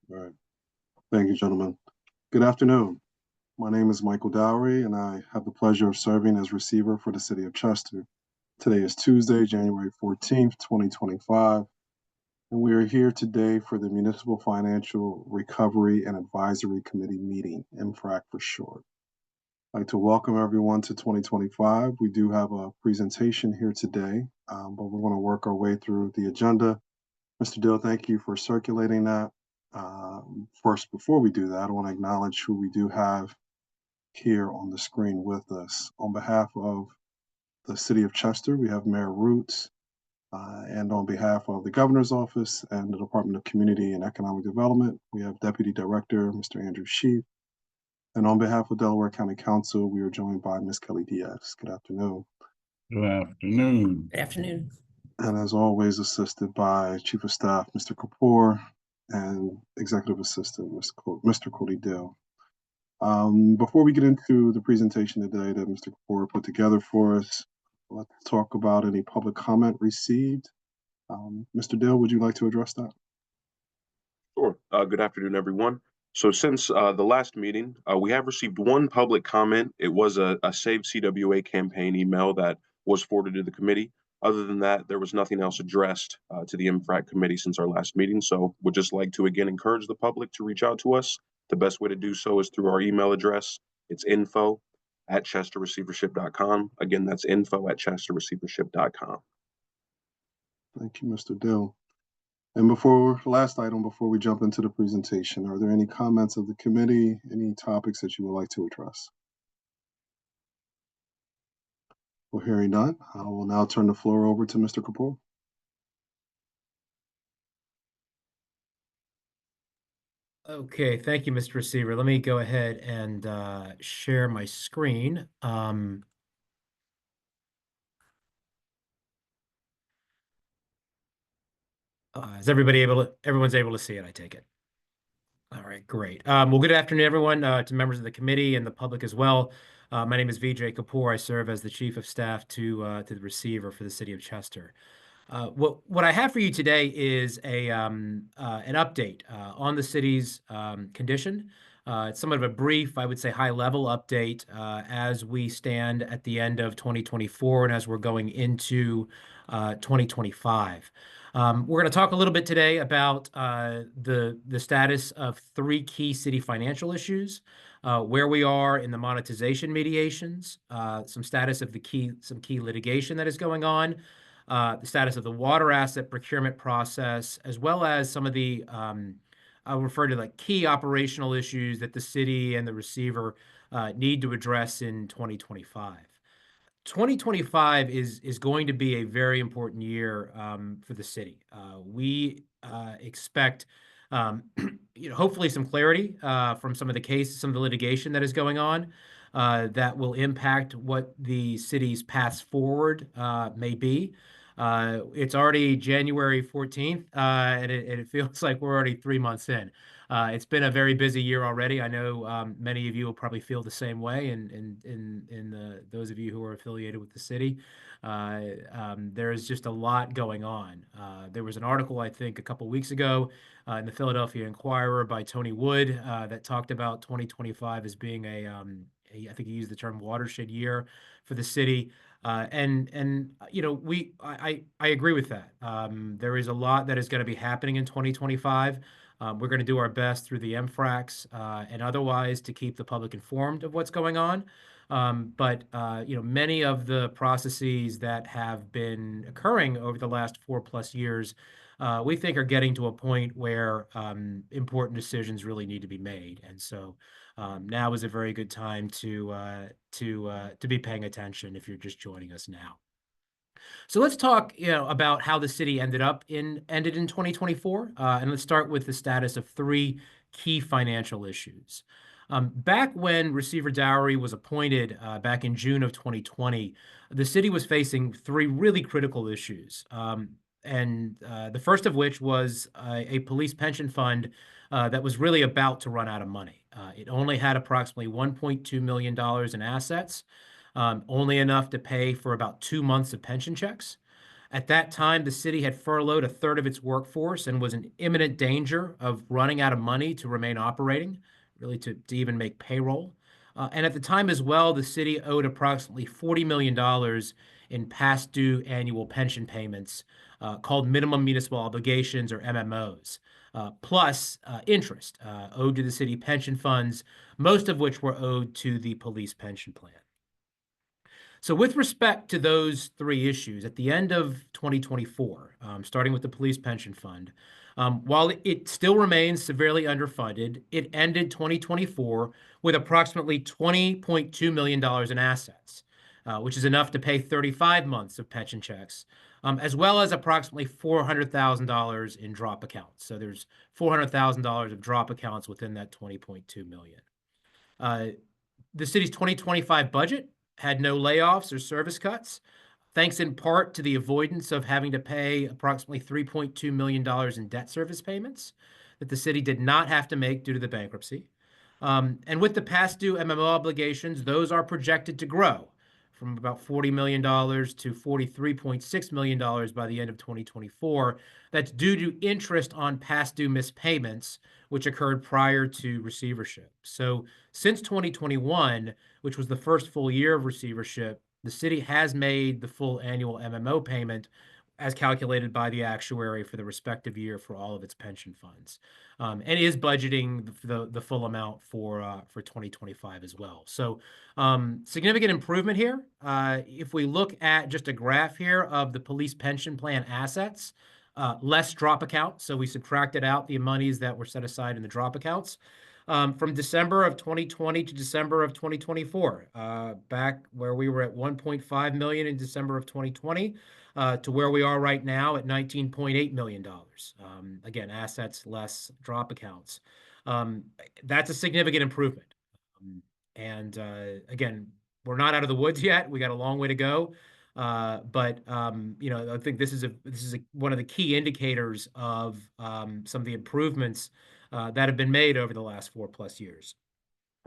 All right. Thank you, gentlemen. Good afternoon. My name is Michael Dowry, and I have the pleasure of serving as receiver for the City of Chester. Today is Tuesday, January 14th, 2025, and we are here today for the Municipal Financial Recovery and Advisory Committee meeting, MFRAC for short. I'd like to welcome everyone to 2025. We do have a presentation here today, but we're going to work our way through the agenda. Mr. Dill, thank you for circulating that. First, before we do that, I want to acknowledge who we do have here on the screen with us. On behalf of the City of Chester, we have Mayor Roots, and on behalf of the Governor's Office and the Department of Community and Economic Development, we have Deputy Director, Mr. Andrew Sheep. And on behalf of Delaware County Council, we are joined by Ms. Kelly Diaz. Good afternoon. Good afternoon. Good afternoon. And as always, assisted by Chief of Staff, Mr. Kapoor, and Executive Assistant, Mr. Cody Dill. Before we get into the presentation today that Mr. Kapoor put together for us, let's talk about any public comment received. Mr. Dill, would you like to address that? Sure. Good afternoon, everyone. So since the last meeting, we have received one public comment. It was a Save CWA campaign email that was forwarded to the committee. Other than that, there was nothing else addressed to the MFRAC committee since our last meeting. So would just like to, again, encourage the public to reach out to us. The best way to do so is through our email address. It's info@chesterreceivership.com. Again, that's info@chesterreceivership.com. Thank you, Mr. Dill. And last item, before we jump into the presentation, are there any comments of the committee, any topics that you would like to address? Well, hearing none, I will now turn the floor over to Mr. Kapoor. Okay, thank you, Mr. Receiver. Let me go ahead and share my screen. Is everyone's able to see it, I take it? All right, great. Well, good afternoon, everyone, to members of the committee and the public as well. My name is Vijay Kapoor. I serve as the Chief of Staff to the Receiver for the City of Chester. What I have for you today is an update on the city's condition. It's somewhat of a brief, I would say, high-level update as we stand at the end of 2024 and as we're going into 2025. We're going to talk a little bit today about the status of three key city financial issues, where we are in the monetization mediations, some status of some key litigation that is going on, the status of the water asset procurement process, as well as some of the I'll refer to like key operational issues that the city and the receiver need to address in 2025. 2025 is going to be a very important year for the city. We expect, hopefully some clarity from some of the cases, some of the litigation that is going on that will impact what the city's paths forward may be. It's already January 14th, and it feels like we're already 3 months in. It's been a very busy year already. I know many of you will probably feel the same way, and those of you who are affiliated with the city. There is just a lot going on. There was an article, I think, a couple weeks ago in the Philadelphia Inquirer by Tony Wood that talked about 2025 as being I think he used the term watershed year for the city. I agree with that. There is a lot that is going to be happening in 2025. We're going to do our best through the MFRACs and otherwise to keep the public informed of what's going on. But many of the processes that have been occurring over the last 4+ years, we think are getting to a point where important decisions really need to be made. And so now is a very good time to be paying attention if you're just joining us now. So let's talk, about how the city ended in 2024, and let's start with the status of three key financial issues. Back when Receiver Dowry was appointed back in June of 2020, the city was facing three really critical issues. And the first of which was a police pension fund that was really about to run out of money. It only had approximately $1.2 million in assets, only enough to pay for about 2 months of pension checks. At that time, the city had furloughed a third of its workforce and was in imminent danger of running out of money to remain operating, really to even make payroll. And at the time as well, the city owed approximately $40 million in past due annual pension payments called minimum municipal obligations, or MMOs, plus interest owed to the city pension funds, most of which were owed to the police pension plan. So with respect to those three issues, at the end of 2024, starting with the police pension fund, while it still remains severely underfunded, it ended 2024 with approximately $20.2 million in assets, which is enough to pay 35 months of pension checks, as well as approximately $400,000 in drop accounts. So there's $400,000 of drop accounts within that $20.2 million. The city's 2025 budget had no layoffs or service cuts, thanks in part to the avoidance of having to pay approximately $3.2 million in debt service payments that the city did not have to make due to the bankruptcy. And with the past due MMO obligations, those are projected to grow from about $40 million to $43.6 million by the end of 2024. That's due to interest on past due missed payments, which occurred prior to receivership. So since 2021, which was the first full year of receivership, the city has made the full annual MMO payment as calculated by the actuary for the respective year for all of its pension funds, and is budgeting the full amount for 2025 as well. So significant improvement here. If we look at just a graph here of the police pension plan assets, less drop account. So we subtracted out the monies that were set aside in the drop accounts. From December of 2020 to December of 2024, back where we were at 1.5 million in December of 2020, to where we are right now at $19.8 million. Again, assets less drop accounts. That's a significant improvement. And again, we're not out of the woods yet. We got a long way to go. But I think this is one of the key indicators of some of the improvements that have been made over the last 4+ years,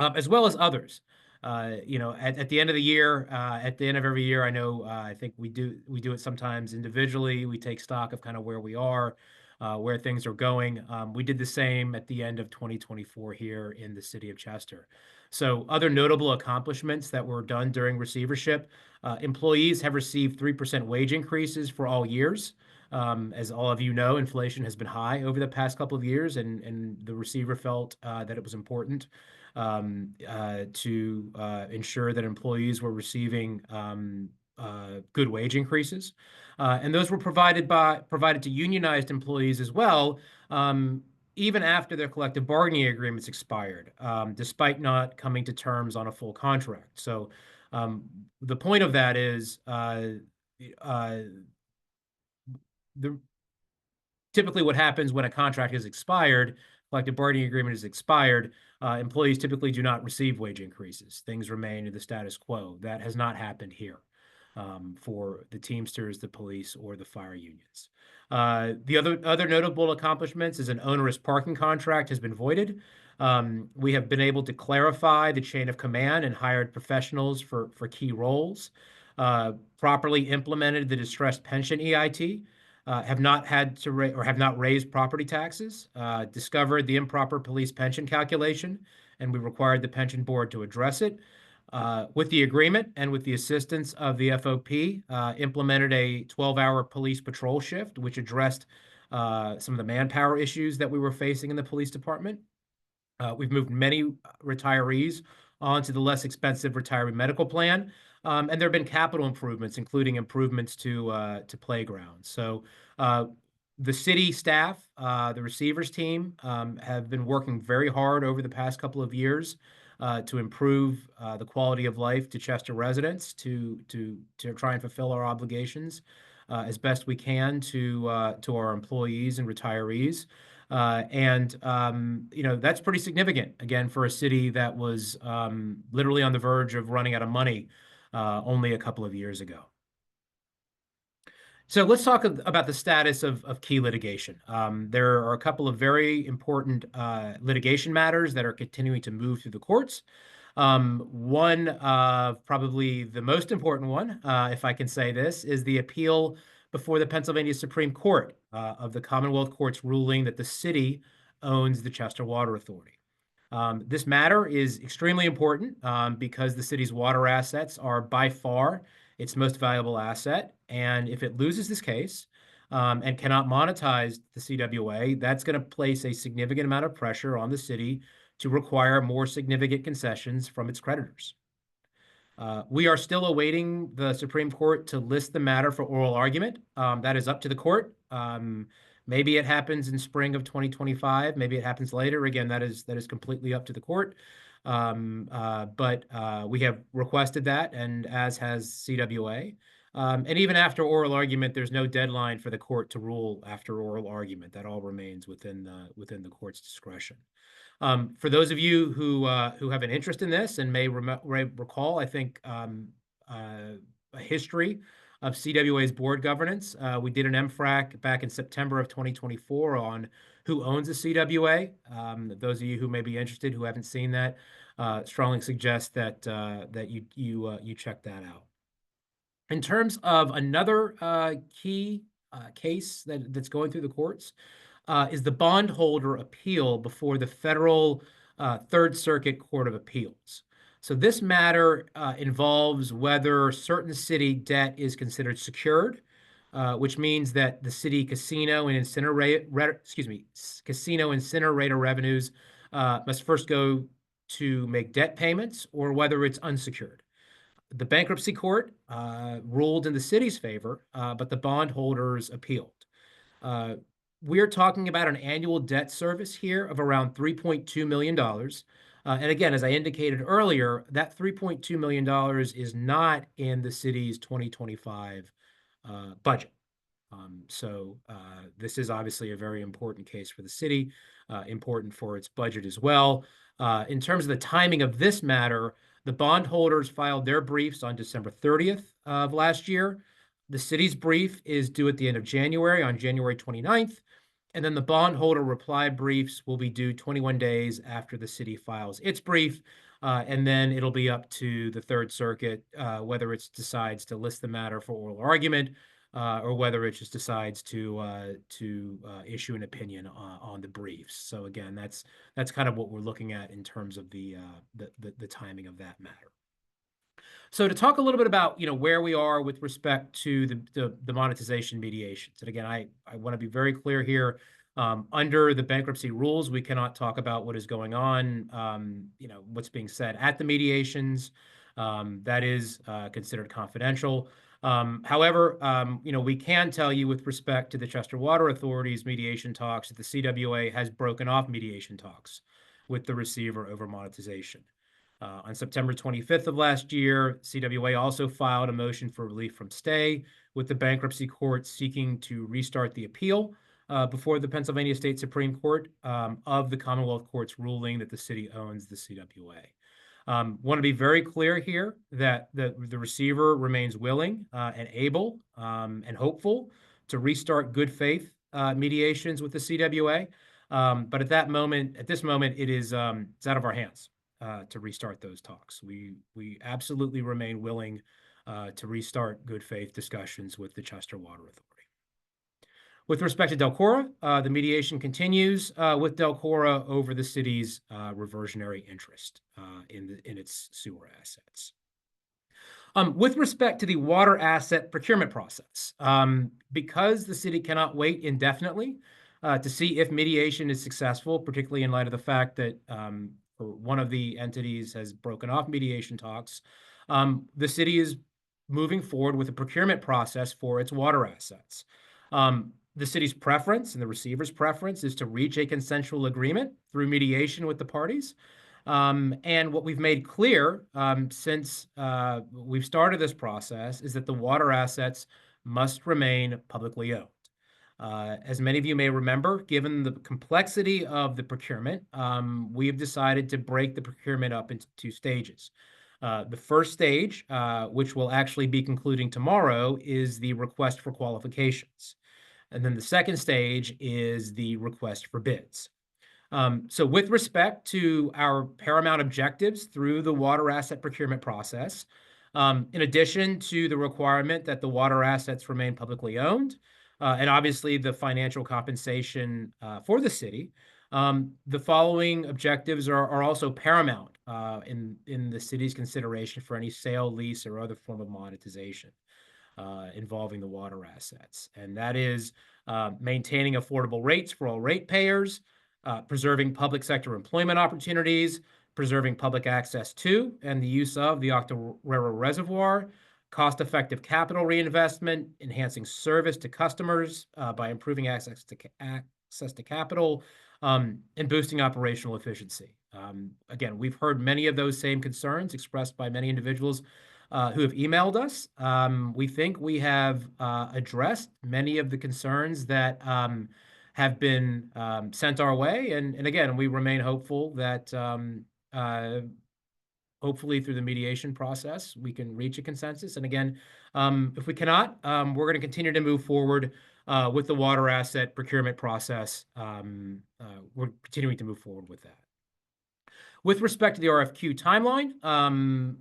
as well as others. At the end of the year, at the end of every year, I know I think we do it sometimes individually. We take stock of kind of where we are, where things are going. We did the same at the end of 2024 here in the city of Chester. So other notable accomplishments that were done during receivership: employees have received 3% wage increases for all years. As all of you know, inflation has been high over the past couple of years, and the receiver felt that it was important to ensure that employees were receiving good wage increases. And those were provided to unionized employees as well, even after their collective bargaining agreements expired, despite not coming to terms on a full contract. So the point of that is typically what happens when a contract is expired, collective bargaining agreement is expired, employees typically do not receive wage increases. Things remain in the status quo. That has not happened here for the Teamsters, the police, or the fire unions. The other notable accomplishments is an onerous parking contract has been voided. We have been able to clarify the chain of command and hired professionals for key roles, properly implemented the distressed pension EIT, have not had to have not raised property taxes, discovered the improper police pension calculation, and we required the pension board to address it. With the agreement and with the assistance of the FOP, implemented a 12-hour police patrol shift, which addressed some of the manpower issues that we were facing in the police department. We've moved many retirees onto the less expensive retiree medical plan. And there have been capital improvements, including improvements to playgrounds. So the city staff, the receivers team, have been working very hard over the past couple of years to improve the quality of life to Chester residents, to try and fulfill our obligations as best we can to our employees and retirees. That's pretty significant, again, for a city that was literally on the verge of running out of money only a couple of years ago. So let's talk about the status of key litigation. There are a couple of very important litigation matters that are continuing to move through the courts. One of probably the most important one, if I can say this, is the appeal before the Pennsylvania Supreme Court of the Commonwealth Court's ruling that the city owns the Chester Water Authority. This matter is extremely important because the city's water assets are by far its most valuable asset. And if it loses this case and cannot monetize the CWA, that's going to place a significant amount of pressure on the city to require more significant concessions from its creditors. We are still awaiting the Supreme Court to list the matter for oral argument. That is up to the court. Maybe it happens in spring of 2025. Maybe it happens later. Again, that is completely up to the court. But we have requested that, and as has CWA. And even after oral argument, there's no deadline for the court to rule after oral argument. That all remains within the court's discretion. For those of you who have an interest in this and may recall, I think a history of CWA's board governance. We did an MFRAC back in September of 2024 on who owns the CWA. Those of you who may be interested who haven't seen that, strongly suggest that you check that out. In terms of another key case that's going through the courts, is the bondholder appeal before the federal Third Circuit Court of Appeals. So this matter involves whether certain city debt is considered secured, which means that the city casino and incinerator revenues must first go to make debt payments, or whether it's unsecured. The bankruptcy court ruled in the city's favor, but the bondholders appealed. We're talking about an annual debt service here of around $3.2 million. And again, as I indicated earlier, that $3.2 million is not in the city's 2025 budget. So this is obviously a very important case for the city, important for its budget as well. In terms of the timing of this matter, the bondholders filed their briefs on December 30th of last year. The city's brief is due at the end of January, on January 29th. And then the bondholder reply briefs will be due 21 days after the city files its brief. And then it'll be up to the Third Circuit whether it decides to list the matter for oral argument or whether it just decides to issue an opinion on the briefs. So again, that's kind of what we're looking at in terms of the timing of that matter. So to talk a little bit about where we are with respect to the monetization mediations, and again, I want to be very clear here. Under the bankruptcy rules, we cannot talk about what is going on, what's being said at the mediations. That is considered confidential. However, we can tell you with respect to the Chester Water Authority's mediation talks that the CWA has broken off mediation talks with the receiver over monetization. On September 25th of last year, CWA also filed a motion for relief from stay with the bankruptcy court seeking to restart the appeal before the Pennsylvania State Supreme Court of the Commonwealth Court's ruling that the city owns the CWA. Want to be very clear here that the receiver remains willing and able and hopeful to restart good faith mediations with the CWA. But at this moment, it's out of our hands to restart those talks. We absolutely remain willing to restart good faith discussions with the Chester Water Authority. With respect to Delcora, the mediation continues with Delcora over the city's reversionary interest in its sewer assets. With respect to the water asset procurement process, because the city cannot wait indefinitely to see if mediation is successful, particularly in light of the fact that one of the entities has broken off mediation talks, the city is moving forward with a procurement process for its water assets. The city's preference and the receiver's preference is to reach a consensual agreement through mediation with the parties. And what we've made clear since we've started this process is that the water assets must remain publicly owned. As many of you may remember, given the complexity of the procurement, we have decided to break the procurement up into two stages. The first stage, which will actually be concluding tomorrow, is the request for qualifications. And then the second stage is the request for bids. So with respect to our paramount objectives through the water asset procurement process, In addition to the requirement that the water assets remain publicly owned, and obviously the financial compensation for the city, the following objectives are also paramount in the city's consideration for any sale, lease, or other form of monetization involving the water assets. And that is maintaining affordable rates for all ratepayers, preserving public sector employment opportunities, preserving public access to and the use of the Octorara Reservoir, cost-effective capital reinvestment, enhancing service to customers by improving access to capital, and boosting operational efficiency. Again, we've heard many of those same concerns expressed by many individuals who have emailed us. We think we have addressed many of the concerns that have been sent our way. And again, we remain hopeful that hopefully through the mediation process, we can reach a consensus. And again, if we cannot, we're going to continue to move forward with the water asset procurement process. We're continuing to move forward with that. With respect to the RFQ timeline,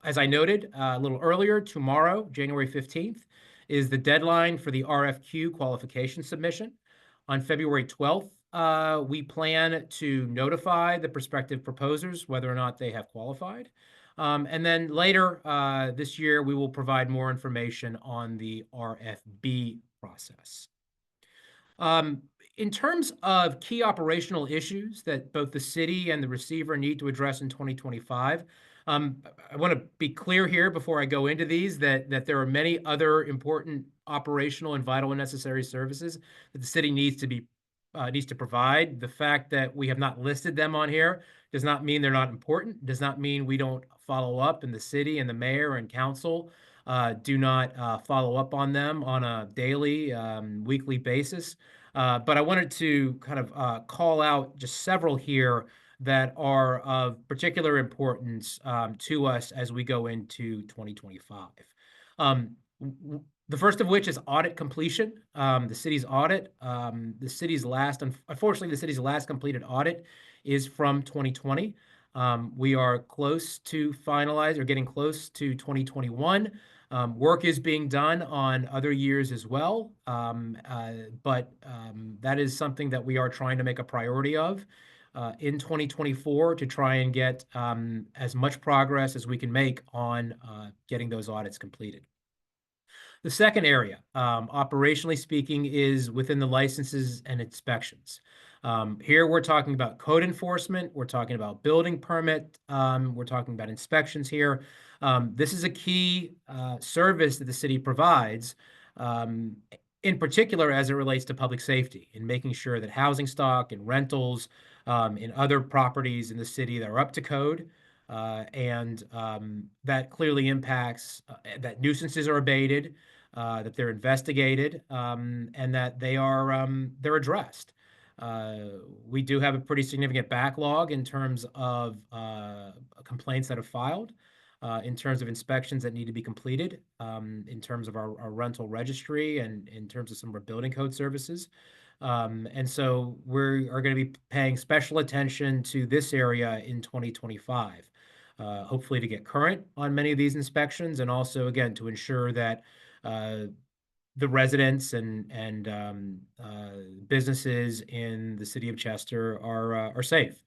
as I noted a little earlier, tomorrow, January 15th, is the deadline for the RFQ qualification submission. On February 12th, we plan to notify the prospective proposers whether or not they have qualified. And then later this year, we will provide more information on the RFB process. In terms of key operational issues that both the city and the receiver need to address in 2025, I want to be clear here before I go into these that there are many other important operational and vital and necessary services that the city needs to provide. The fact that we have not listed them on here does not mean they're not important, does not mean we don't follow up, and the city and the mayor and council do not follow up on them on a daily, weekly basis. But I wanted to kind of call out just several here that are of particular importance to us as we go into 2025. The first of which is audit completion. The city's audit, unfortunately, the city's last completed audit is from 2020. We are close to finalize or getting close to 2021. Work is being done on other years as well, but that is something that we are trying to make a priority of in 2024 to try and get as much progress as we can make on getting those audits completed. The second area, operationally speaking, is within the licenses and inspections. Here we're talking about code enforcement, we're talking about building permit, we're talking about inspections here. This is a key service that the city provides, in particular as it relates to public safety and making sure that housing stock and rentals and other properties in the city that are up to code, and that clearly impacts that nuisances are abated, that they're investigated, and that they're addressed. We do have a pretty significant backlog in terms of complaints that are filed, in terms of inspections that need to be completed, in terms of our rental registry, and in terms of some of our building code services. And so we are going to be paying special attention to this area in 2025, hopefully to get current on many of these inspections, and also, again, to ensure that the residents and businesses in the city of Chester are safe,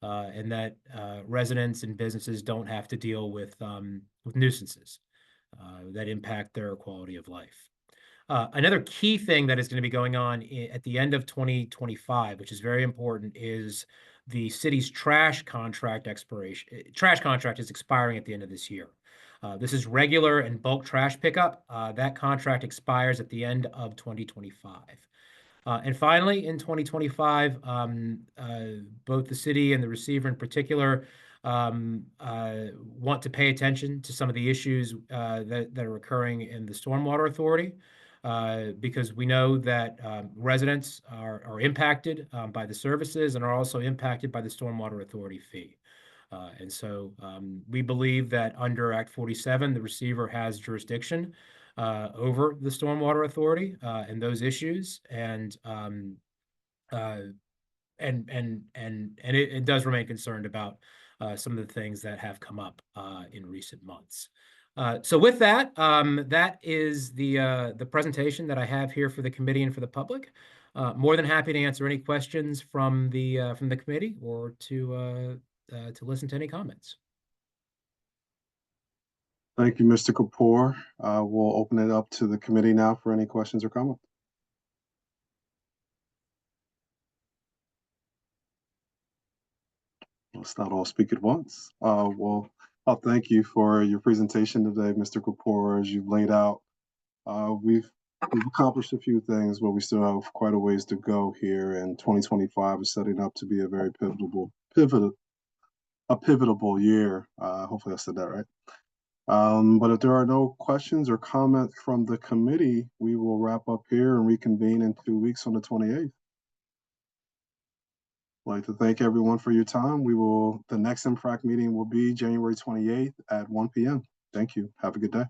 and that residents and businesses don't have to deal with nuisances that impact their quality of life. Another key thing that is going to be going on at the end of 2025, which is very important, is the city's trash contract expiration. Trash contract is expiring at the end of this year. This is regular and bulk trash pickup. That contract expires at the end of 2025. And finally, in 2025, both the city and the receiver in particular want to pay attention to some of the issues that are occurring in the Stormwater Authority, because we know that residents are impacted by the services and are also impacted by the Stormwater Authority fee. And so we believe that under Act 47, the receiver has jurisdiction over the Stormwater Authority and those issues, and it does remain concerned about some of the things that have come up in recent months. So with that, that is the presentation that I have here for the committee and for the public. More than happy to answer any questions from the committee or to listen to any comments. Thank you, Mr. Kapoor. We'll open it up to the committee now for any questions or comments. Let's not all speak at once. Well, I'll thank you for your presentation today, Mr. Kapoor. As you've laid out, we've accomplished a few things, but we still have quite a ways to go here. And 2025 is setting up to be a very pivotal year. Hopefully I said that right. But if there are no questions or comments from the committee, we will wrap up here and reconvene in 2 weeks on the 28th. I'd like to thank everyone for your time. The next MFRAC meeting will be January 28th at 1 p.m. Thank you. Have a good day.